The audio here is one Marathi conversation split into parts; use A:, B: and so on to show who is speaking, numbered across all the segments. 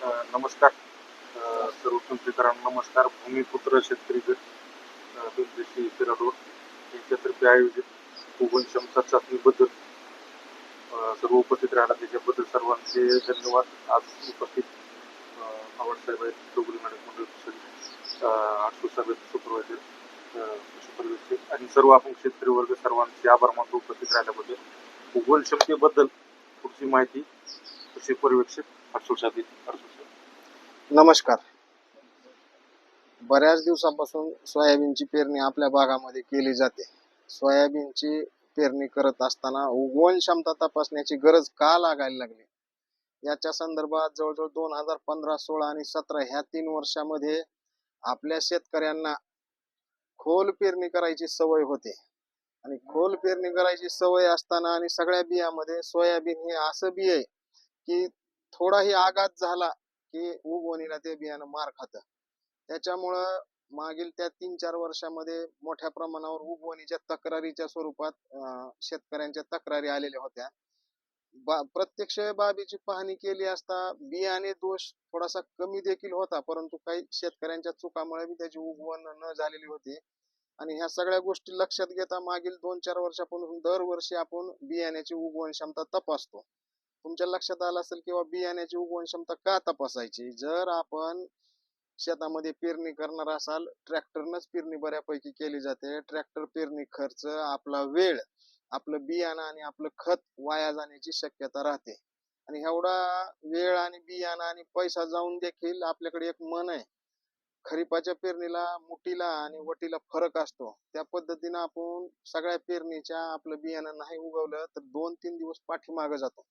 A: नमस्कार. सर्व मित्रांनो नमस्कार. भूमिपुत्र शेतकरी गट पिंपरी शिराडोळ यांच्यातर्फे आयोजित उगवण क्षमता चाचणीबद्दल सर्व उपस्थित राहिला त्याच्याबद्दल सर्वांचे धन्यवाद. आज उपस्थित आवाडसाहेब आहेत, चौगुले मॅडम मंडळ आठशे सभेत सुपरवायझर आणि सर्व आपण शेतकरी वर्ग सर्वांचे आभार मानतो उपस्थित राहिल्याबद्दल. उगवण क्षमतेबद्दल पुढची माहिती कृषी पर्यवेक्षक हर्षोल.
B: नमस्कार. बऱ्याच दिवसापासून सोयाबीनची पेरणी आपल्या भागामध्ये केली जाते. सोयाबीनची पेरणी करत असताना उगवण क्षमता तपासण्याची गरज का लागायला लागली याच्या संदर्भात जवळजवळ 2015, 16 आणि 17 ह्या 3 वर्षामध्ये आपल्या शेतकऱ्यांना खोल पेरणी करायची सवय होते. आणि खोल पेरणी करायची सवय असताना आणि सगळ्या बियामध्ये सोयाबीन हे असं बी आहे की थोडाही आघात झाला की उगवणीला ते बियाणं मार खातं. त्याच्यामुळं मागील त्या 3-4 वर्षामध्ये मोठ्या प्रमाणावर उगवणीच्या तक्रारीच्या स्वरूपात शेतकऱ्यांच्या तक्रारी आलेल्या होत्या. प्रत्यक्ष बाबीची पाहणी केली असता बियाणे दोष थोडासा कमी देखील होता, परंतु काही शेतकऱ्यांच्या चुकामुळे त्याची उगवण न झालेली होती. आणि ह्या सगळ्या गोष्टी लक्षात घेता मागील 2-4 वर्षापासून दरवर्षी आपण बियाण्याची उगवण क्षमता तपासतो. तुमच्या लक्षात आलं असेल किंवा बियाण्याची उगवण क्षमता का तपासायची? जर आपण शेतामध्ये पेरणी करणार असाल, ट्रॅक्टरनंच पेरणी बऱ्यापैकी केली जाते. ट्रॅक्टर पेरणी खर्च, आपला वेळ, आपलं बियाणं आणि आपलं खत वाया जाण्याची शक्यता राहते. आणि एवढा वेळ आणि बियाणं आणि पैसा जाऊन देखील आपल्याकडे एक मन आहे, खरीपाच्या पेरणीला मुठीला आणि वटीला फरक असतो. त्या पद्धतीनं आपण सगळ्या पेरणीच्या आपलं बियाणं नाही उगवलं तर 2-3 दिवस पाठीमागे जातो.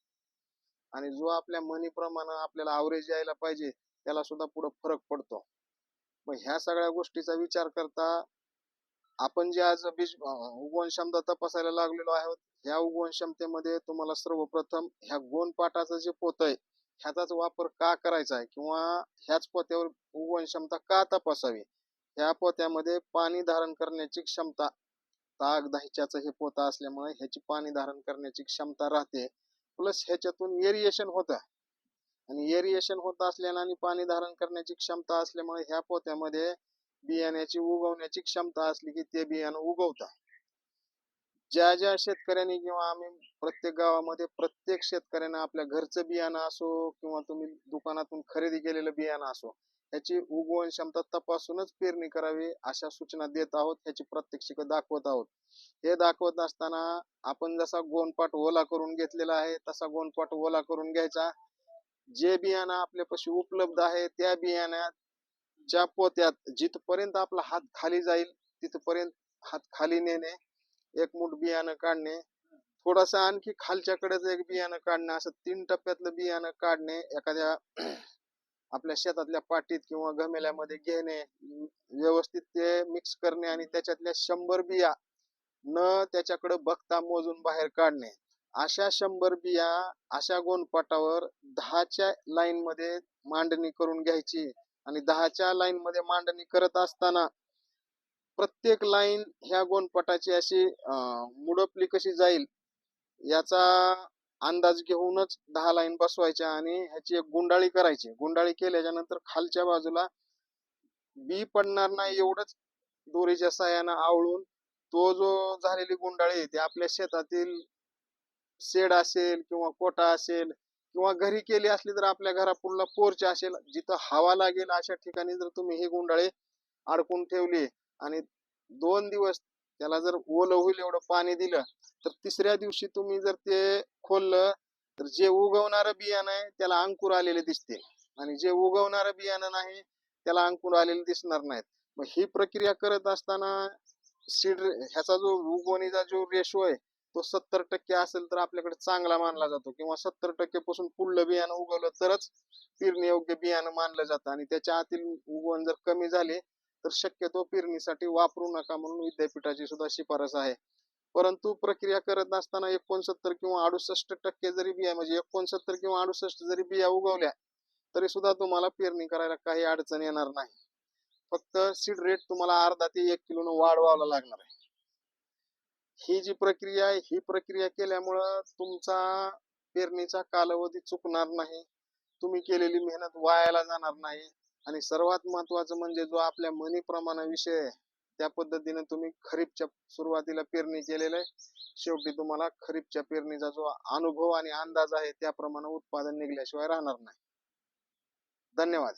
B: आणि जो आपल्या मनीप्रमाणे आपल्याला आवरेज यायला पाहिजे त्याला सुद्धा पुढे फरक पडतो. मग ह्या सगळ्या गोष्टीचा विचार करता आपण जे आज उगवण क्षमता तपासायला लागलेलो आहोत, ह्या उगवण क्षमतेमध्ये तुम्हाला सर्वप्रथम ह्या गोणपाटाचं जे पोत आहे ह्याचाच वापर का करायचा आहे किंवा ह्याच पोत्यावर उगवण क्षमता का तपासावी. ह्या पोत्यामध्ये पाणी धारण करण्याची क्षमता, ताग दह्याचं हे पोतं असल्यामुळे ह्याची पाणी धारण करण्याची क्षमता राहते. प्लस ह्याच्यातून एरिएशन होतं आणि एरिएशन होत असल्याने आणि पाणी धारण करण्याची क्षमता असल्यामुळे ह्या पोत्यामध्ये बियाण्याची उगवण्याची क्षमता असली की ते बियाणं उगवतं. ज्या शेतकऱ्यांनी किंवा आम्ही प्रत्येक गावामध्ये प्रत्येक शेतकऱ्यानं आपल्या घरचं बियाणं असो किंवा तुम्ही दुकानातून खरेदी केलेलं बियाणं असो, ह्याची उगवण क्षमता तपासूनच पेरणी करावी अशा सूचना देत आहोत. ह्याची प्रात्यक्षिक दाखवत आहोत. हे दाखवत असताना आपण जसा गोणपाट ओला करून घेतलेला आहे तसा गोणपाट ओला करून घ्यायचा. जे बियाणं आपल्यापाशी उपलब्ध आहे त्या बियाण्याच्या पोत्यात जिथपर्यंत आपला हात खाली जाईल तिथपर्यंत हात खाली नेणे, एक मूठ बियाणं काढणे, थोडंसं आणखी खालच्याकडेच एक बियाणं काढणे, असं 3 टप्प्यातलं बियाणं काढणे. एखाद्या आपल्या शेतातल्या पाटीत किंवा गमेल्यामध्ये घेणे, व्यवस्थित ते मिक्स करणे आणि त्याच्यातल्या 100 बिया न त्याच्याकडे बघता मोजून बाहेर काढणे. अशा 100 बिया अशा गोणपाटावर 10च्या लाईन मध्ये मांडणी करून घ्यायची. आणि 10च्या लाईन मध्ये मांडणी करत असताना प्रत्येक लाईन ह्या गोणपाटाची अशी मुडपली कशी जाईल याचा अंदाज घेऊनच 10 लाईन बसवायच्या आणि ह्याची एक गुंडाळी करायची. गुंडाळी केल्याच्या नंतर खालच्या बाजूला बी पडणार नाही एवढंच दोरीच्या साह्यानं आवळून तो जो झालेली गुंडाळी आहे ती आपल्या शेतातील शेड असेल किंवा कोटा असेल किंवा घरी केली असली तर आपल्या घरापुढला पोर्च असेल, जिथं हवा लागेल अशा ठिकाणी जर तुम्ही ही गुंडाळी अडकून ठेवली आणि 2 दिवस त्याला जर ओलं होईल एवढं पाणी दिलं तर 3ऱ्या दिवशी तुम्ही जर ते खोललं तर जे उगवणारं बियाणं आहे त्याला अंकुर आलेले दिसतील आणि जे उगवणारं बियाणं नाही त्याला अंकुर आलेले दिसणार नाहीत. मग ही प्रक्रिया करत असताना सीड ह्याचा जो उगवणीचा जो रेशो आहे तो 70% असेल तर आपल्याकडे चांगला मानला जातो किंवा 70% पासून पुढलं बियाणं उगवलं तरच पेरणी योग्य बियाणं मानलं जातं. आणि त्याच्या आतील उगवण जर कमी झाले तर शक्यतो पेरणीसाठी वापरू नका म्हणून विद्यापीठाची सुद्धा शिफारस आहे. परंतु प्रक्रिया करत असताना 69 किंवा 68% जरी बिया म्हणजे 69 किंवा 68 जरी बिया उगवल्या तरी सुद्धा तुम्हाला पेरणी करायला काही अडचण येणार नाही. फक्त सीड रेट तुम्हाला अर्धा ते 1 किलोनं वाढवायला लागणार आहे. ही जी प्रक्रिया आहे ही प्रक्रिया केल्यामुळं तुमचा पेरणीचा कालावधी चुकणार नाही. तुम्ही केलेली मेहनत वायाला जाणार नाही. आणि सर्वात महत्वाचं म्हणजे जो आपल्या मनीप्रमाणे विषय आहे, त्या पद्धतीने तुम्ही खरीपच्या सुरुवातीला पेरणी केलेलं आहे. शेवटी तुम्हाला खरीपच्या पेरणीचा जो अनुभव आणि अंदाज आहे त्याप्रमाणे उत्पादन निघल्याशिवाय राहणार नाही. धन्यवाद.